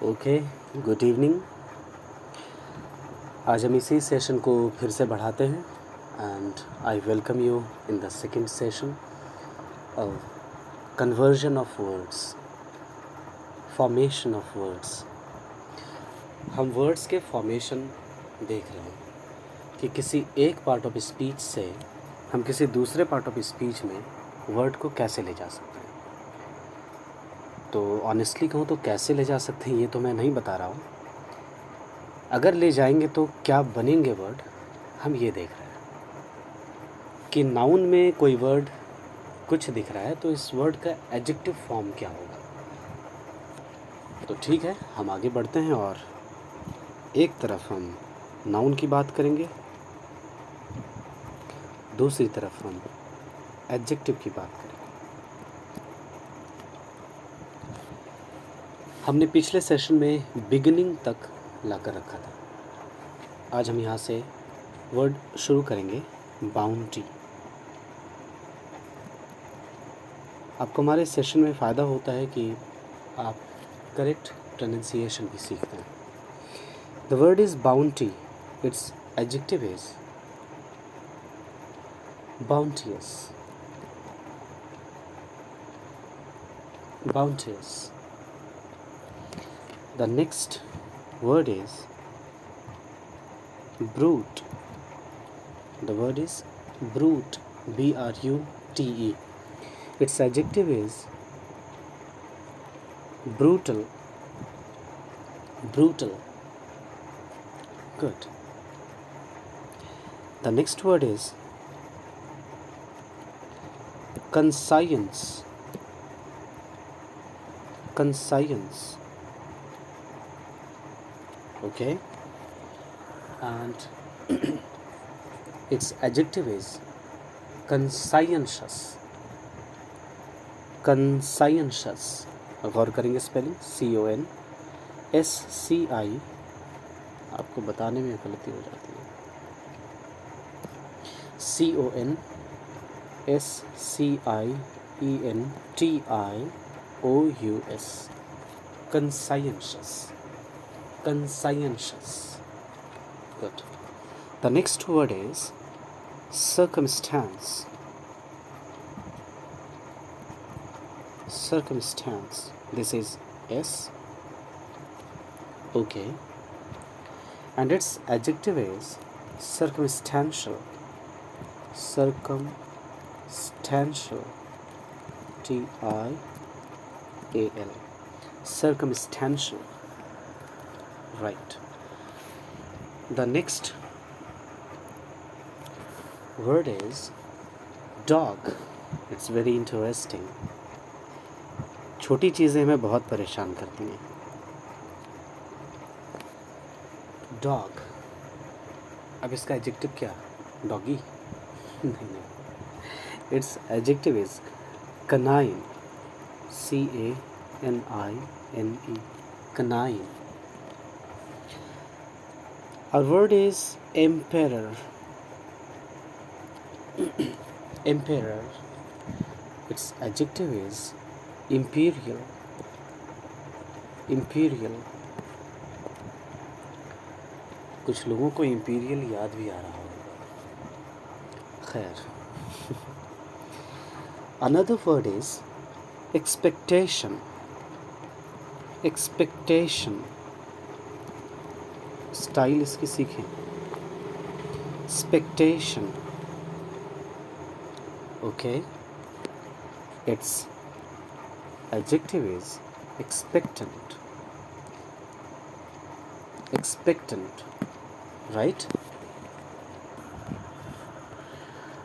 Okay, good evening. आज हम इसी सेशन को फिर से बढ़ाते हैं and I welcome you in the second session of conversion of words, formation of words. हम वर्ड्स के फॉर्मेशन देख रहे हैं कि किसी एक पार्ट ऑफ स्पीच से हम किसी दूसरे पार्ट ऑफ स्पीच में वर्ड को कैसे ले जा सकते हैं। तो ऑनेस्टली कहूँ तो कैसे ले जा सकते हैं ये तो मैं नहीं बता रहा हूँ, अगर ले जाएंगे तो क्या बनेंगे वर्ड, हम ये देख रहे हैं कि नाउन में कोई वर्ड कुछ दिख रहा है तो इस वर्ड का एडजेक्टिव फॉर्म क्या होगा। तो ठीक है, हम आगे बढ़ते हैं और एक तरफ हम नाउन की बात करेंगे, दूसरी तरफ हम एडजेक्टिव की बात करेंगे। हमने पिछले सेशन में बिगिनिंग तक लाकर रखा था। आज हम यहाँ से वर्ड शुरू करेंगे, बाउंटी। आपको हमारे सेशन में फ़ायदा होता है कि आप करेक्ट प्रोनाउंसिएशन भी सीखते हैं। The word is bounty, it's adjective is bounteous. Bounteous. The next word is brute. The word is brute, B-R-U-T-E. Its adjective is brutal. Brutal. Good. The next word is conscience. Conscience. Okay, and its adjective is conscientious. Conscientious. गौर करेंगे spelling, CONSCI। आपको बताने में गलती हो जाती है, CONSCIENTIOUS। Conscientious. Conscientious. Good. The next word is circumstance. Circumstance. This is S. Okay. And its adjective is circumstantial. Circumstantial. TIAL. Circumstantial. Right. The next word is dog. It's very interesting. छोटी चीज़ें हमें बहुत परेशान करती हैं। Dog. अब इसका adjective क्या? डॉगी? नहीं। Its adjective is canine. CANINE. Canine. Our word is emperor. Emperor. Its adjective is imperial. Imperial. कुछ लोगों को imperial याद भी आ रहा होगा। खैर। Another word is expectation. Expectation. Style इसकी सीखें। Expectation. Okay. Its adjective is expectant. Expectant. Right?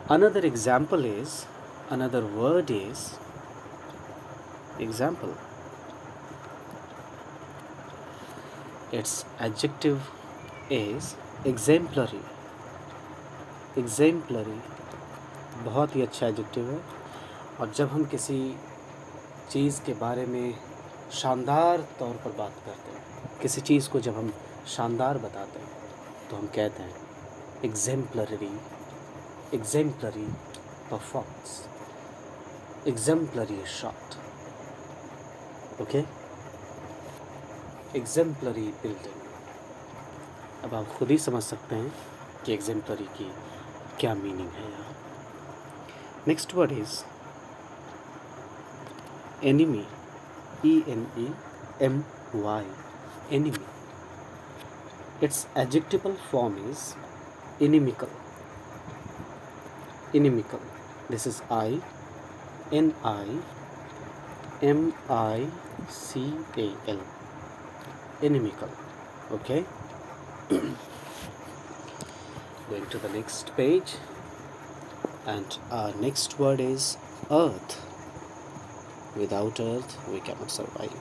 Another word is example. Its adjective is exemplary. Exemplary बहुत ही अच्छा एडजेक्टिव है, और जब हम किसी चीज़ के बारे में शानदार तौर पर बात करते हैं, किसी चीज़ को जब हम शानदार बताते हैं तो हम कहते हैं exemplary performance, exemplary shot. Okay. Exemplary building. अब आप खुद ही समझ सकते हैं कि एग्जेम्पलरी की क्या मीनिंग है यहाँ। Next word is enemy, ENEMY, enemy. Its adjectival form is inimical. Inimical. This is INIMICAL. Inimical. Okay. Going to the next page, and our next word is earth. Without earth, we cannot survive.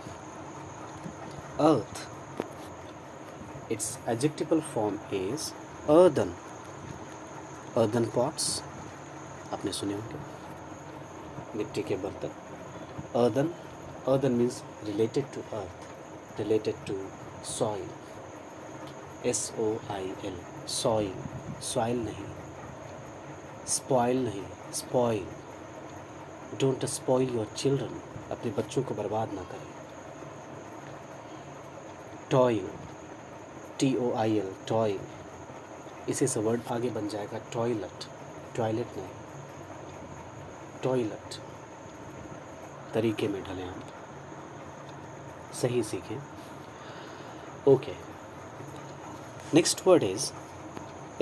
Earth. Its adjectival form is earthen. Earthen pots, आपने सुने होंगे, मिट्टी के बर्तन। Earthen. Earthen means related to earth, related to soil. SOIL. Soil. Soil नहीं, spoil नहीं, spoil. Don't spoil your children. अपने बच्चों को बर्बाद ना करें। Toil. TOIL. Toil. इसी से वर्ड आगे बन जाएगा टॉयलेट। टॉयलेट नहीं, टॉयलेट। तरीके में ढले हम, सही सीखें। Okay, next word is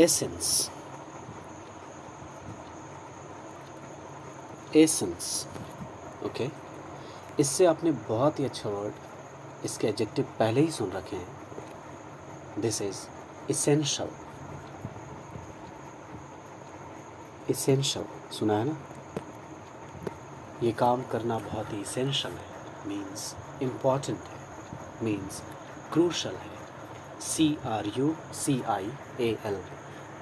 essence. Essence, okay. इससे आपने बहुत ही अच्छा वर्ड, इसके एडजेक्टिव पहले ही सुन रखे हैं। This is essential. इसेंशियल सुना है ना? ये काम करना बहुत ही इसेंशियल है, मीन्स इम्पॉर्टेंट है, मीन्स क्रूशल है। CRUCIAL,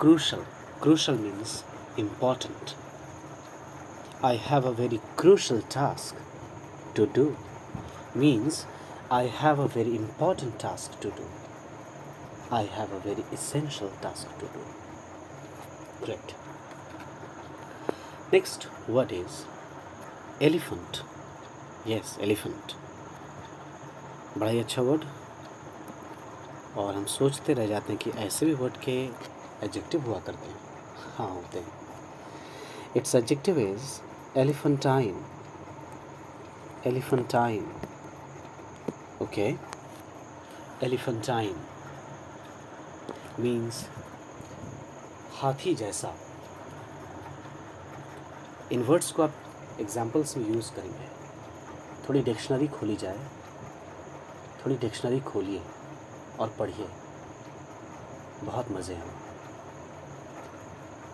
crucial. Crucial means important. I have a very crucial task to do means I have a very important task to do. I have a very essential task to do. Great. Next word is elephant. Yes, elephant. बड़ा ही अच्छा word, और हम सोचते रह जाते हैं कि ऐसे भी वर्ड के एडजेक्टिव हुआ करते हैं। हाँ, होते हैं। Its adjective is elephantine. Elephantine. Okay. Elephantine means हाथी जैसा। इन वर्ड्स को आप एग्जाम्पल्स में यूज़ करेंगे। थोड़ी डिक्शनरी खोली जाए, थोड़ी डिक्शनरी खोलिए और पढ़िए, बहुत मज़े हैं,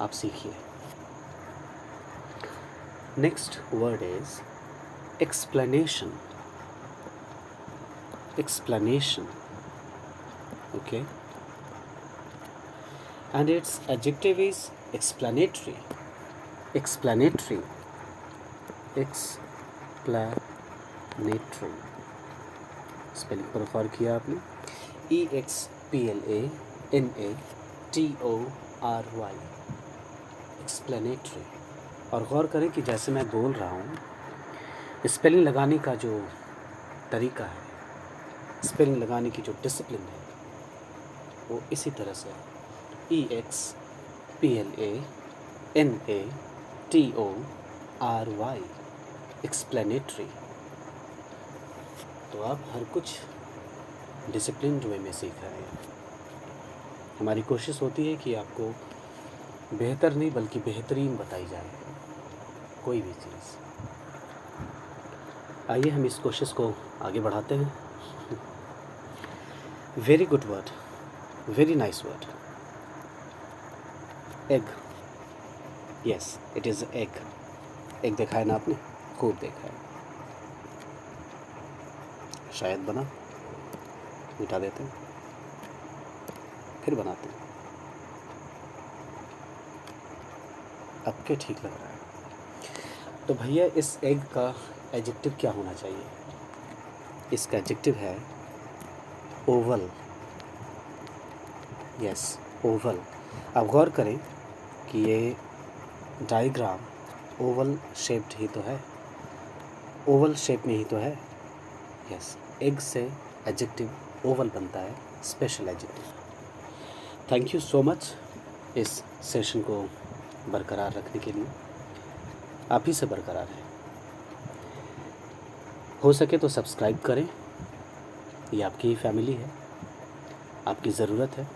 आप सीखिए। Next word is explanation. Explanation. Okay. And its adjective is explanatory. Explanatory. Explanatory. Spelling पर गौर किया आपने? EXPLANATORY. Explanatory. और गौर करें कि जैसे मैं बोल रहा हूँ, स्पेलिंग लगाने का जो तरीका है, स्पेलिंग लगाने की जो डिसिप्लिन है, वो इसी तरह से EXPLANATORY, एक्सप्लेनेटरी। तो आप हर कुछ डिसिप्लिन वे में सीख रहे हैं। हमारी कोशिश होती है कि आपको बेहतर नहीं बल्कि बेहतरीन बताई जाए कोई भी चीज़। आइए हम इस कोशिश को आगे बढ़ाते हैं। Very good word, very nice word. Egg, yes it is egg. Egg देखा है ना आपने? खूब देखा है। शायद बना, मिटा देते हैं, फिर बनाते हैं। अब क्या ठीक लग रहा है? तो भैया इस एग का एडजेक्टिव क्या होना चाहिए? इसका एडजेक्टिव है ओवल। Yes, Oval. आप गौर करें कि ये डायग्राम ओवल शेप्ड ही तो है, ओवल शेप में ही तो है। यस, एग से एडजेक्टिव ओवल बनता है special adjective. Thank you so much इस सेशन को बरकरार रखने के लिए। आप ही से बरकरार है। हो सके तो सब्सक्राइब करें, ये आपकी ही फैमिली है, आपकी ज़रूरत है।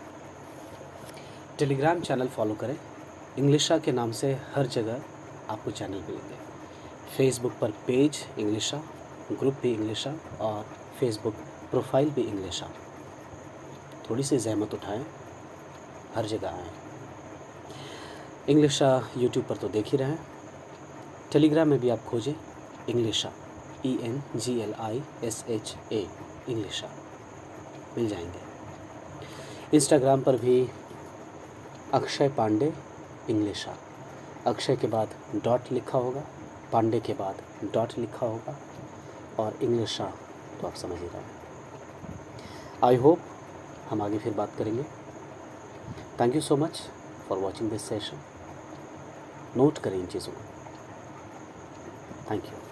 टेलीग्राम चैनल फॉलो करें, इंग्लिशा के नाम से हर जगह आपको चैनल मिलेंगे। फेसबुक पर पेज इंग्लिशा, ग्रुप भी इंग्लिशा और फेसबुक प्रोफाइल भी इंग्लिशा। थोड़ी सी जहमत उठाएं, हर जगह आएँ। इंग्लिशा यूट्यूब पर तो देख ही रहे हैं, टेलीग्राम में भी आप खोजें इंग्लिशा, ENGLISHA, इंग्लिशा, मिल जाएंगे। इंस्टाग्राम पर भी अक्षय पांडे इंग्लिशा, अक्षय के बाद डॉट लिखा होगा, पांडे के बाद डॉट लिखा होगा और इंग्लिशा तो आप समझ ही रहे हैं। आई होप हम आगे फिर बात करेंगे। Thank you so much for watching this session. Note करें इन चीज़ों को। Thank you.